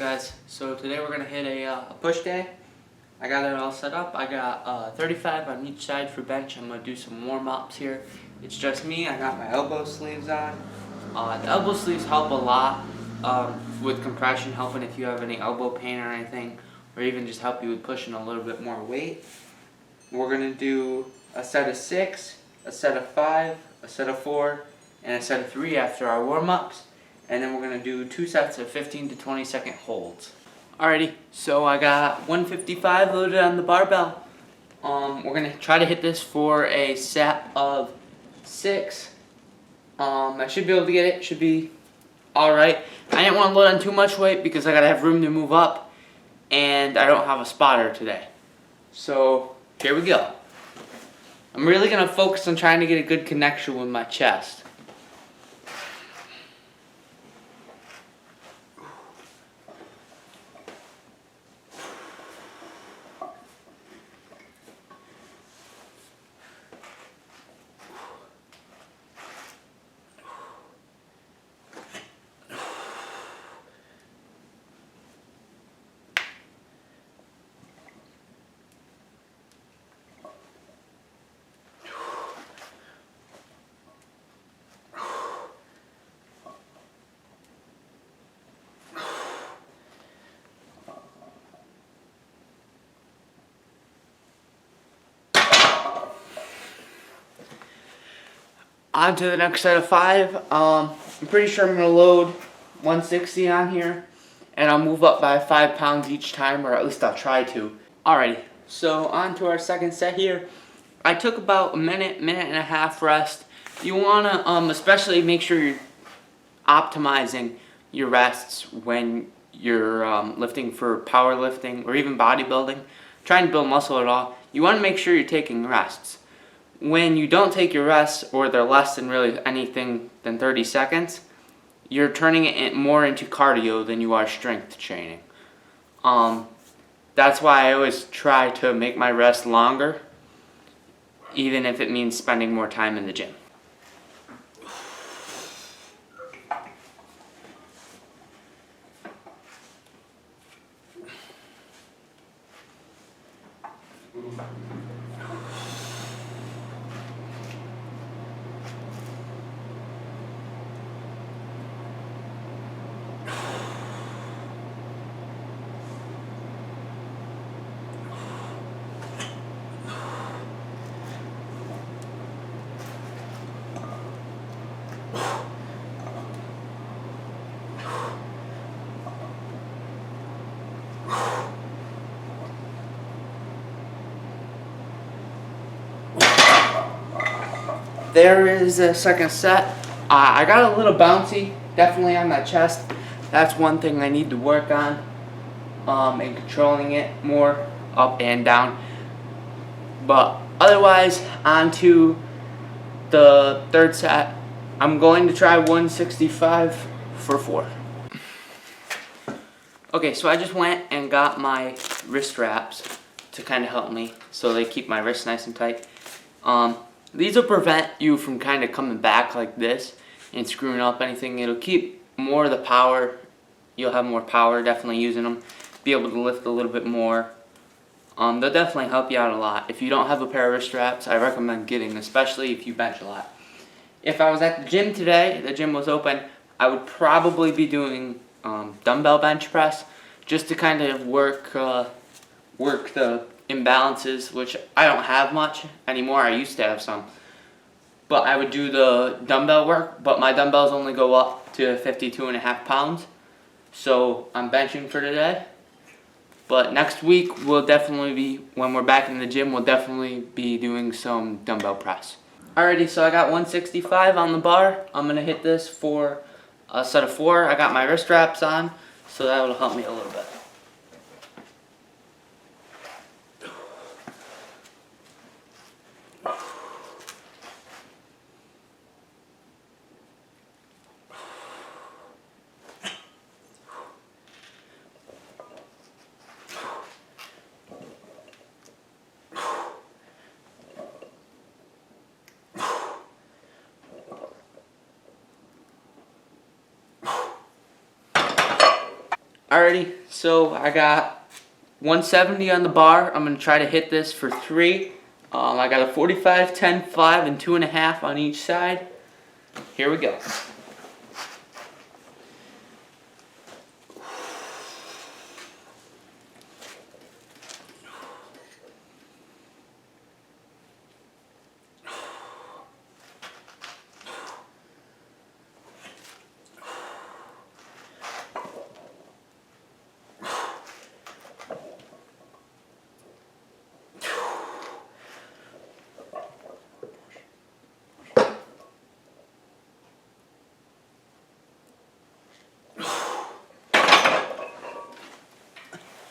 guys? So today we're gonna hit a push day. I got it all set up. I got 35 on each side for bench. I'm gonna do some warm-ups here. It's just me. I got my elbow sleeves on. The elbow sleeves help a lot with compression, helping if you have any elbow pain or anything, or even just help you with pushing a little bit more weight. We're gonna do a set of 6, a set of 5, a set of 4, and a set of 3 after our warm-ups. And then we're going to do 2 sets of 15 to 20 second holds. Alrighty, so I got 155 loaded on the barbell. We're going to try to hit this for a set of 6. I should be able to get it. Should be alright. I didn't want to load on too much weight because I got to have room to move up. And I don't have a spotter today. So here we go. I'm really going to focus on trying to get a good connection with my chest. On to the next set of 5. I'm pretty sure I'm going to load 160 on here. And I'll move up by 5 pounds each time, or at least I'll try to. Alrighty, so on to our second set here. I took about a minute and a half rest. You want to especially make sure you're optimizing your rests when you're lifting for powerlifting or even bodybuilding. Trying to build muscle at all. You want to make sure you're taking rests. When you don't take your rests, or they're less than really anything than 30 seconds, you're turning it more into cardio than you are strength training. That's why I always try to make my rest longer, even if it means spending more time in the gym. There is a second set. I got a little bouncy, definitely on my chest. That's one thing I need to work on, and controlling it more up and down. But otherwise, on to the third set. I'm going to try 165 for 4. Okay, so I just went and got my wrist wraps to kind of help me, so they keep my wrists nice and tight. These will prevent you from kind of coming back like this and screwing up anything. It'll keep more of the power. You'll have more power definitely using them. Be able to lift a little bit more. They'll definitely help you out a lot. If you don't have a pair of wrist straps, I recommend getting, especially if you bench a lot. If I was at the gym today, the gym was open, I would probably be doing dumbbell bench press just to kind of work the imbalances, which I don't have much anymore. I used to have some, but I would do the dumbbell work, but my dumbbells only go up to 52.5 pounds, so I'm benching for today. But next week we'll definitely be, when we're back in the gym, we'll definitely be doing some dumbbell press. Alrighty, so I got 165 on the bar. I'm gonna hit this for a set of 4. I got my wrist wraps on, so that will help me a little bit. Alrighty, so I got 170 on the bar. I'm going to try to hit this for 3. I got a 45, 10, 5, and 2.5 on each side. Here we go.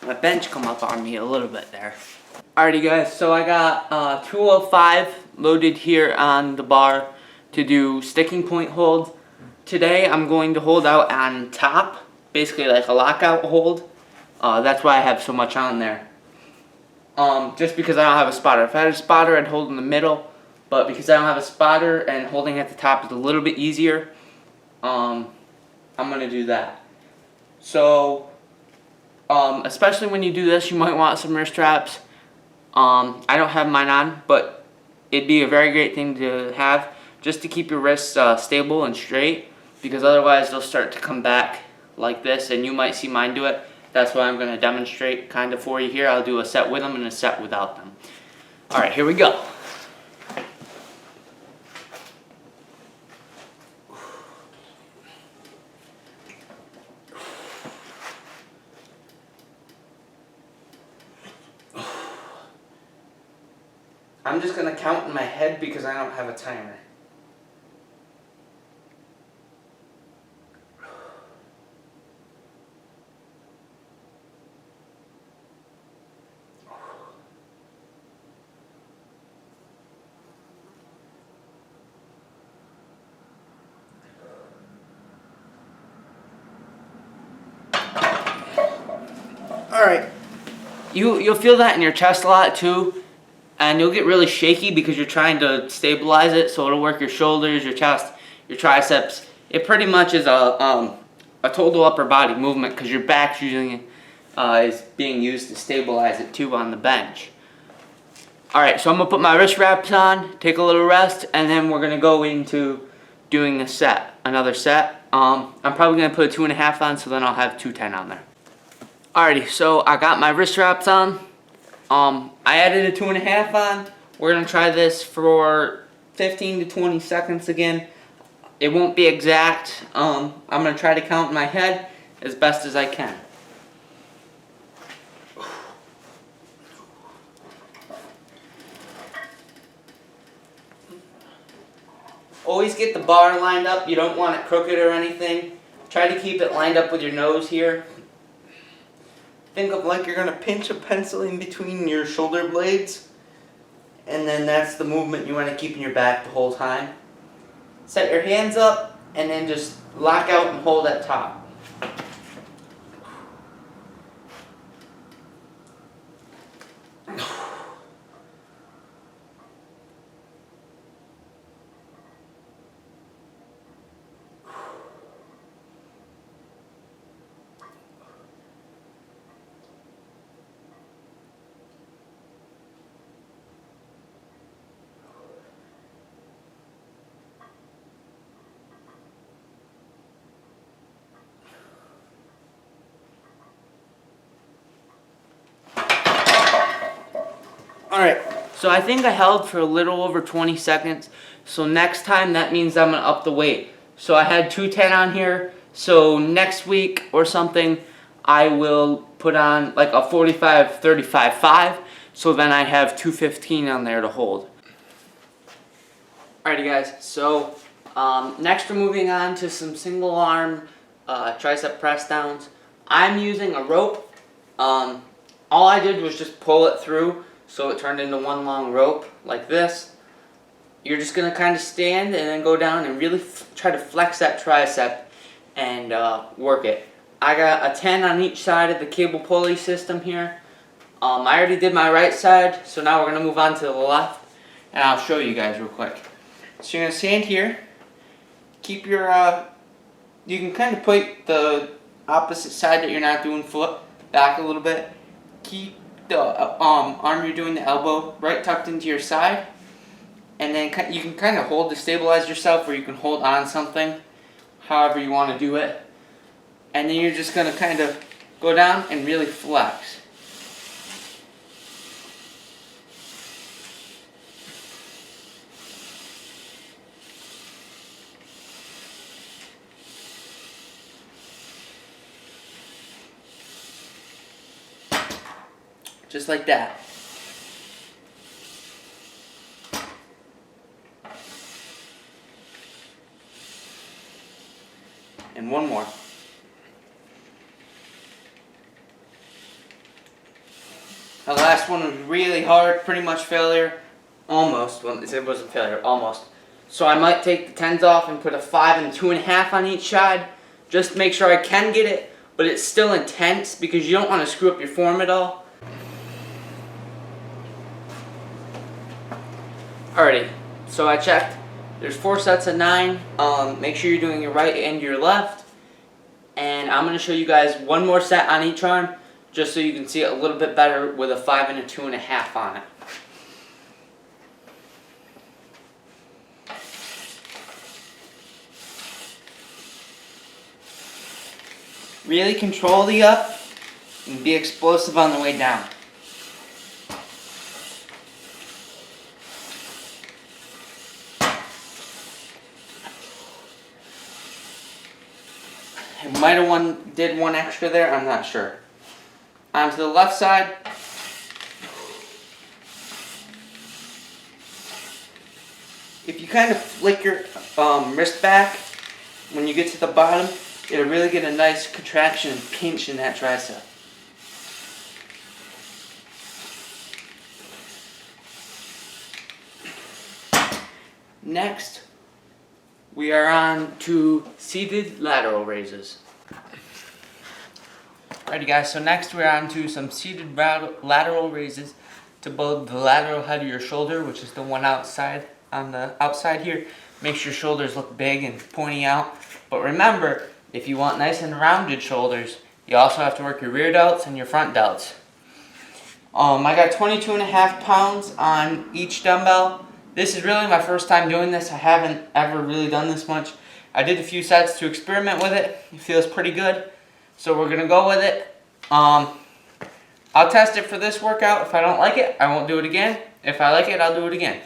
My bench come up on me a little bit there. Alrighty guys, so I got 205 loaded here on the bar to do sticking point holds. Today I'm going to hold out on top, basically like a lockout hold. That's why I have so much on there. Just because I don't have a spotter. If I had a spotter, I'd hold in the middle, but because I don't have a spotter and holding at the top is a little bit easier, I'm gonna do that. So especially when you do this, you might want some wrist straps. I don't have mine on, but it'd be a very great thing to have just to keep your wrists stable and straight, because otherwise they'll start to come back like this, and you might see mine do it. That's why I'm going to demonstrate kind of for you here. I'll do a set with them and a set without them. Alright, here we go. I'm just going to count in my head because I don't have a timer. Alright, you'll feel that in your chest a lot too. And you'll get really shaky because you're trying to stabilize it, so it'll work your shoulders, your chest, your triceps. It pretty much is a total upper body movement because your back's usually is being used to stabilize it too on the bench. Alright, so I'm going to put my wrist wraps on, take a little rest, and then we're going to go into doing a set, another set. I'm probably going to put a 2.5 on, so then I'll have 210 on there. Alrighty, so I got my wrist wraps on. I added a 2.5 on. We're going to try this for 15 to 20 seconds again. It won't be exact. I'm going to try to count in my head as best as I can. Always get the bar lined up. You don't want it crooked or anything. Try to keep it lined up with your nose here. Think of like you're going to pinch a pencil in between your shoulder blades, and then that's the movement you want to keep in your back the whole time. Set your hands up and then just lock out and hold at top. Alright, so I think I held for a little over 20 seconds. So next time that means I'm going to up the weight. So I had 210 on here. So next week or something I will put on like a 45, 35, 5. So then I have 215 on there to hold. Alrighty guys, so next we're moving on to some single arm tricep press downs. I'm using a rope. All I did was just pull it through. So it turned into one long rope like this. You're just going to kind of stand and then go down and really try to flex that tricep and work it. I got a 10 on each side of the cable pulley system here. I already did my right side, so now we're going to move on to the left, and I'll show you guys real quick. So you're going to stand here. Keep your, you can kind of put the opposite side that you're not doing foot back a little bit. Keep the arm you're doing the elbow right tucked into your side, and then you can kind of hold to stabilize yourself, or you can hold on something, however you want to do it. And then you're just going to kind of go down and really flex. Just like that. And one more. The last one was really hard, pretty much failure. Almost. Well, it wasn't failure, almost. So I might take the 10s off and put a 5 and 2.5 on each side. Just to make sure I can get it, but it's still intense because you don't want to screw up your form at all. Alrighty, so I checked. There's 4 sets of 9. Make sure you're doing your right and your left. And I'm going to show you guys one more set on each arm, just so you can see it a little bit better with a 5 and a 2.5 on it. Really control the up and be explosive on the way down. I might have did one extra there, I'm not sure. Onto the left side. If you kind of flick your wrist back when you get to the bottom, it'll really get a nice contraction and pinch in that tricep. Next, we are on to seated lateral raises. Alrighty guys, so next we're on to some seated lateral raises to build the lateral head of your shoulder, which is the one outside, on the outside here. Makes your shoulders look big and pointy out. But remember, if you want nice and rounded shoulders, you also have to work your rear delts and your front delts. I got 22.5 pounds on each dumbbell. This is really my first time doing this. I haven't ever really done this much. I did a few sets to experiment with it. It feels pretty good. So we're going to go with it. I'll test it for this workout. If I don't like it, I won't do it again. If I like it, I'll do it again.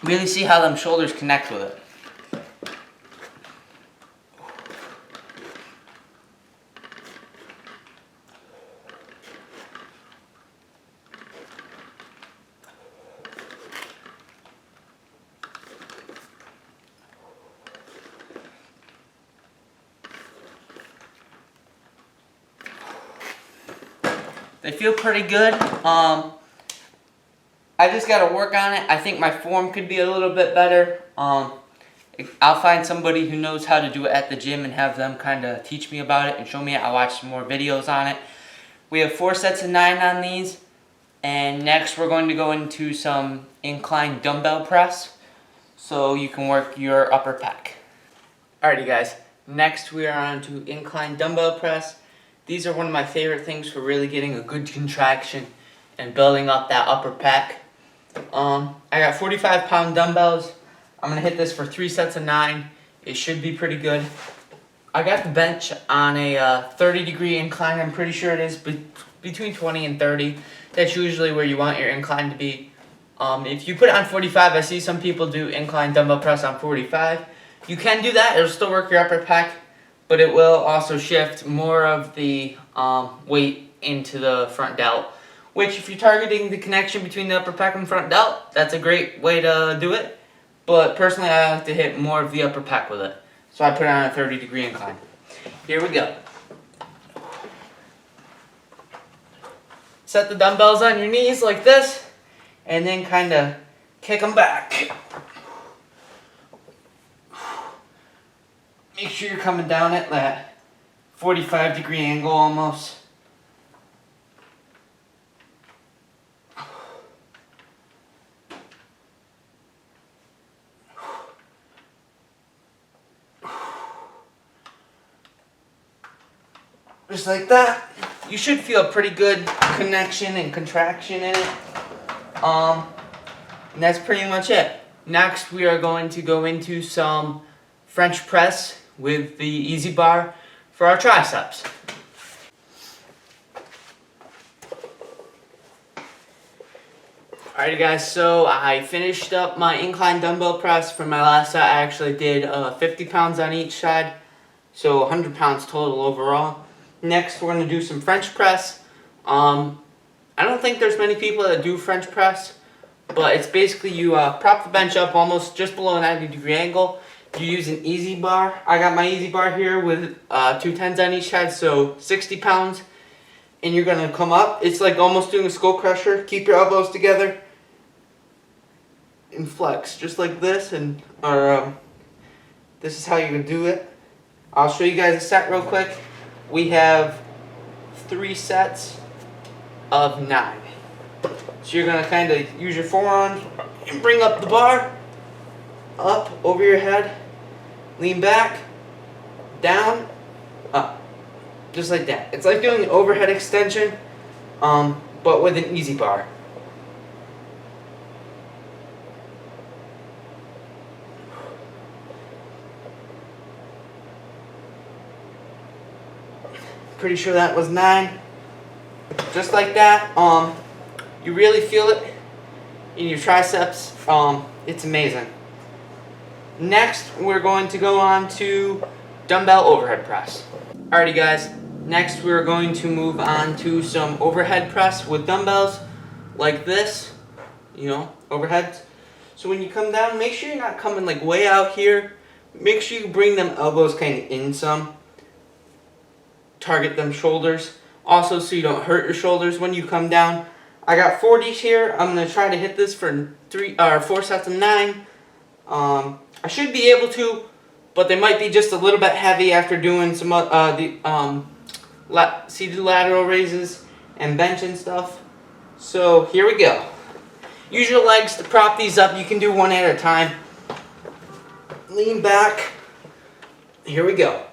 Really see how them shoulders connect with it. They feel pretty good. I just got to work on it. I think my form could be a little bit better. I'll find somebody who knows how to do it at the gym and have them kind of teach me about it and show me. I'll watch some more videos on it. We have 4 sets of 9 on these. And next we're going to go into some incline dumbbell press, so you can work your upper pec. Alrighty guys, next we are on to incline dumbbell press. These are one of my favorite things for really getting a good contraction and building up that upper pec. I got 45-pound dumbbells. I'm going to hit this for 3 sets of 9. It should be pretty good. I got the bench on a 30-degree incline. I'm pretty sure it is between 20 and 30. That's usually where you want your incline to be. If you put it on 45, I see some people do incline dumbbell press on 45. You can do that. It'll still work your upper pec, but it will also shift more of the weight into the front delt, which if you're targeting the connection between the upper pec and front delt, that's a great way to do it. But personally, I like to hit more of the upper pec with it. So I put it on a 30-degree incline. Here we go. Set the dumbbells on your knees like this, and then kind of kick them back. Make sure you're coming down at that 45-degree angle almost. Just like that. You should feel a pretty good connection and contraction in it. And that's pretty much it. Next, we are going to go into some French press with the easy bar for our triceps. Alrighty guys, so I finished up my incline dumbbell press. For my last set, I actually did 50 pounds on each side, so 100 pounds total overall. Next, we're going to do some French press. I don't think there's many people that do French press, but it's basically you prop the bench up almost just below a 90-degree angle. You use an easy bar. I got my easy bar here with 2 10s on each side, so 60 pounds. And you're going to come up. It's like almost doing a skull crusher. Keep your elbows together and flex just like this, and this is how you would do it. I'll show you guys a set real quick. We have 3 sets of 9. So you're going to kind of use your forearms and bring up the bar, up over your head, lean back, down, up, just like that. It's like doing an overhead extension, but with an easy bar. Pretty sure that was 9. Just like that. You really feel it in your triceps. It's amazing. Next, we're going to go on to dumbbell overhead press. Alrighty guys, next we're going to move on to some overhead press with dumbbells like this, overheads. So when you come down, make sure you're not coming like way out here. Make sure you bring them elbows kind of in some. Target them shoulders. Also, so you don't hurt your shoulders when you come down. I got 40s here. I'm going to try to hit this for 4 sets of 9. I should be able to, but they might be just a little bit heavy after doing some seated lateral raises and bench and stuff. So here we go. Use your legs to prop these up. You can do one at a time. Lean back. Here we go.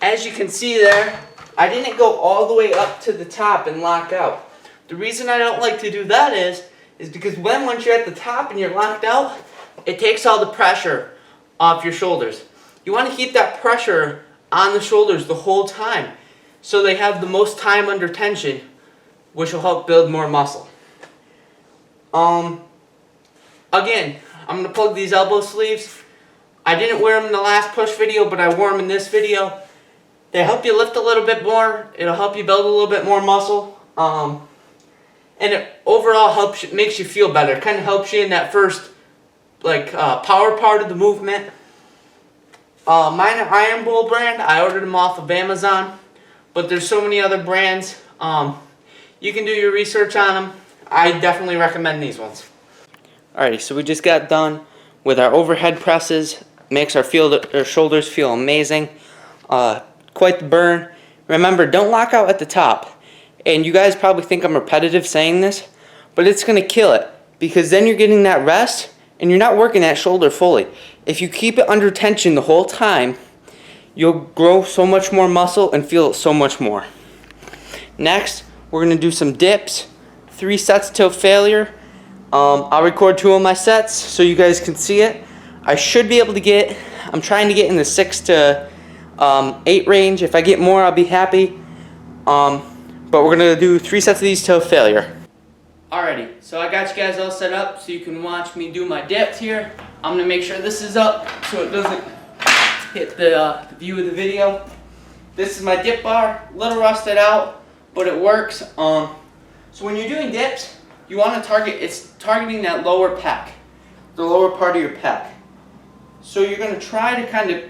As you can see there, I didn't go all the way up to the top and lock out. The reason I don't like to do that is because once you're at the top and you're locked out, it takes all the pressure off your shoulders. You want to keep that pressure on the shoulders the whole time so they have the most time under tension, which will help build more muscle. Again, I'm going to plug these elbow sleeves. I didn't wear them in the last push video, but I wore them in this video. They help you lift a little bit more. It'll help you build a little bit more muscle. And it overall makes you feel better. It kind of helps you in that first power part of the movement. Mine are Iron Bowl brand. I ordered them off of Amazon. But there's so many other brands. You can do your research on them. I definitely recommend these ones. Alrighty, so we just got done with our overhead presses. Makes our shoulders feel amazing. Quite the burn. Remember, don't lock out at the top. And you guys probably think I'm repetitive saying this, but it's going to kill it, because then you're getting that rest and you're not working that shoulder fully. If you keep it under tension the whole time, you'll grow so much more muscle and feel it so much more. Next, we're going to do some dips. 3 sets till failure. I'll record 2 of my sets so you guys can see it. I should be able to I'm trying to get in the 6 to 8 range. If I get more, I'll be happy. But we're going to do 3 sets of these till failure. Alrighty, so I got you guys all set up so you can watch me do my dips here. I'm going to make sure this is up so it doesn't hit the view of the video. This is my dip bar, a little rusted out, but it works. So when you're doing dips, you want to targeting that lower pec, the lower part of your pec. So you're going to try to kind of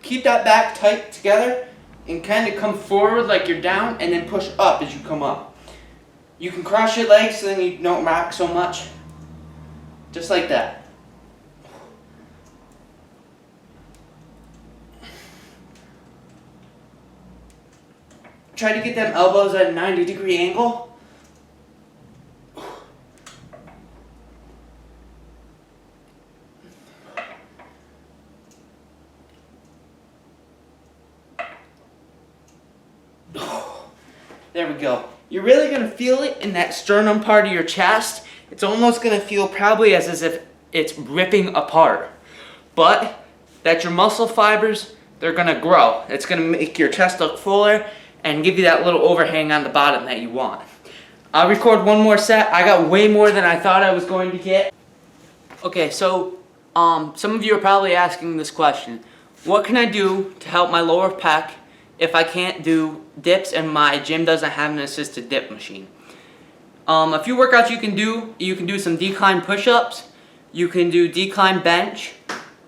keep that back tight together and kind of come forward like you're down and then push up as you come up. You can cross your legs so then you don't rock so much. Just like that. try to get them elbows at a 90-degree angle. There we go. You're really going to feel it in that sternum part of your chest. It's almost going to feel probably as if it's ripping apart. But that's your muscle fibers. They're going to grow. It's going to make your chest look fuller and give you that little overhang on the bottom that you want. I'll record one more set. I got way more than I thought I was going to get. Okay, so some of you are probably asking this question. What can I do to help my lower pec if I can't do dips and my gym doesn't have an assisted dip machine? A few workouts you can do some decline push-ups, you can do decline bench.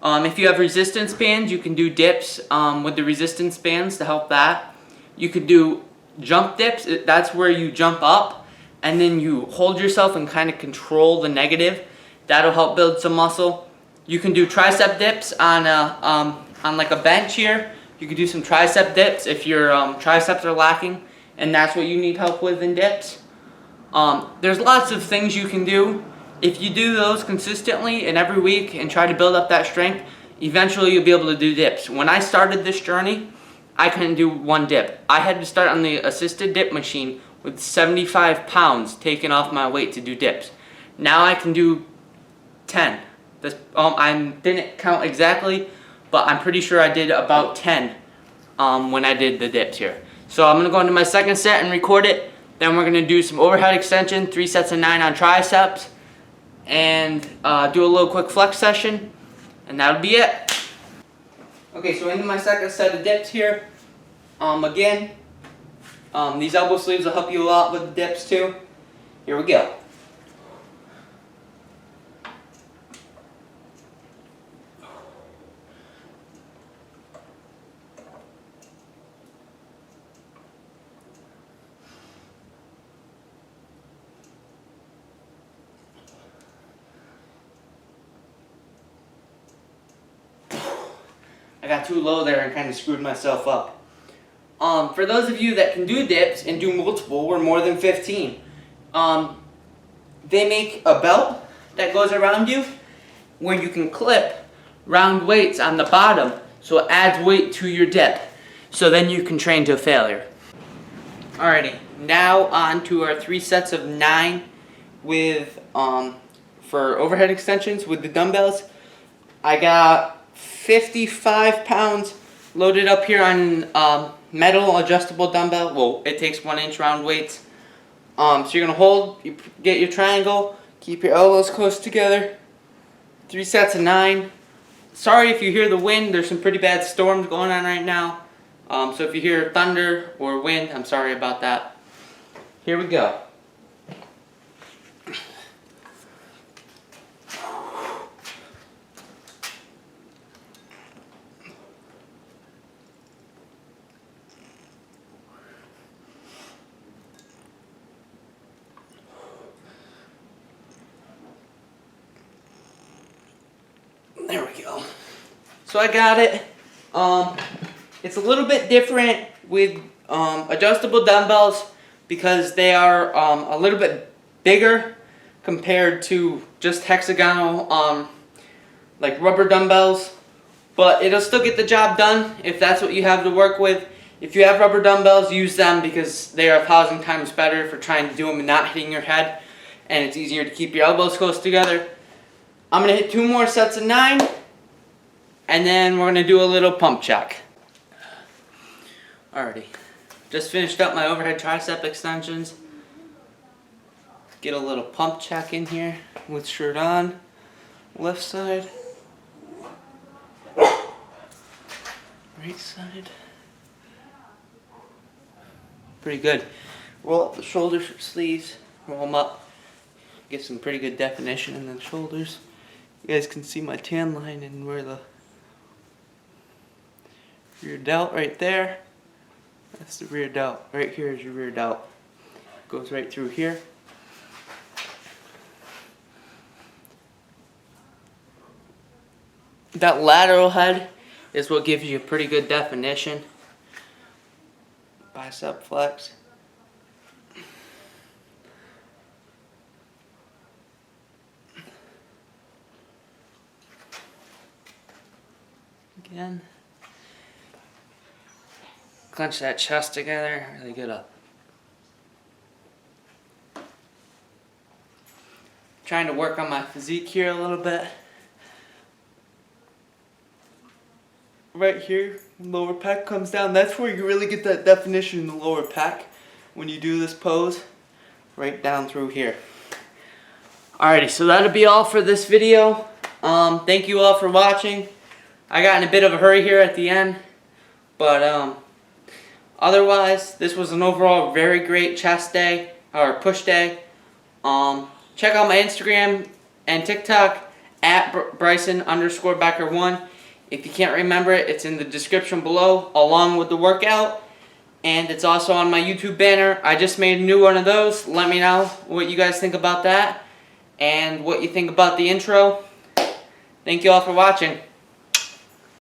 If you have resistance bands, you can do dips with the resistance bands to help that. You could do jump dips. That's where you jump up and then you hold yourself and kind of control the negative. That'll help build some muscle. You can do tricep dips on like a bench here. You can do some tricep dips if your triceps are lacking and that's what you need help with in dips. There's lots of things you can do. If you do those consistently and every week and try to build up that strength, eventually you'll be able to do dips. When I started this journey, I couldn't do one dip. I had to start on the assisted dip machine with 75 pounds taken off my weight to do dips. Now I can do 10. I didn't count exactly, but I'm pretty sure I did about 10 when I did the dips here. So I'm going to go into my second set and record it. Then we're going to do some overhead extension, 3 sets of 9 on triceps, and do a little quick flex session, and that'll be it. Okay, so into my second set of dips here. Again, these elbow sleeves will help you a lot with the dips too. Here we go. I got too low there and kind of screwed myself up. For those of you that can do dips and do multiple or more than 15, they make a belt that goes around you where you can clip round weights on the bottom so it adds weight to your dip. So then you can train to failure. Alrighty, now on to our 3 sets of 9 with for overhead extensions with the dumbbells. I got 55 pounds loaded up here on metal adjustable dumbbell. Well, it takes 1 inch round weights. So you're gonna hold, you get your triangle, keep your elbows close together. 3 sets of 9. Sorry if you hear the wind. There's some pretty bad storms going on right now. So if you hear thunder or wind, I'm sorry about that. Here we go. There we go. So I got it. It's a little bit different with adjustable dumbbells because they are a little bit bigger compared to just hexagonal like rubber dumbbells. But it'll still get the job done if that's what you have to work with. If you have rubber dumbbells, use them because they are 1,000 times better for trying to do them and not hitting your head. And it's easier to keep your elbows close together. I'm going to hit 2 more sets of 9, and then we're going to do a little pump check. Alrighty, just finished up my overhead tricep extensions. Get a little pump check in here with shirt on, left side, right side. Pretty good. Roll up the shoulder sleeves, roll them up, get some pretty good definition in the shoulders. You guys can see my tan line and where the rear delt right there. That's the rear delt. Right here is your rear delt. Goes right through here. That lateral head is what gives you a pretty good definition. bicep flex. Again. Clench that chest together, really get up. Trying to work on my physique here a little bit. Right here, lower pec comes down. That's where you really get that definition in the lower pec when you do this pose. Right down through here. Alrighty, so that'll be all for this video. Thank you all for watching. I got in a bit of a hurry here at the end, but otherwise, this was an overall very great chest day, or push day. Check out my Instagram and TikTok at Bryson_Becker1. If you can't remember it, it's in the description below along with the workout. And it's also on my YouTube banner. I just made a new one of those. Let me know what you guys think about that and what you think about the intro. Thank you all for watching.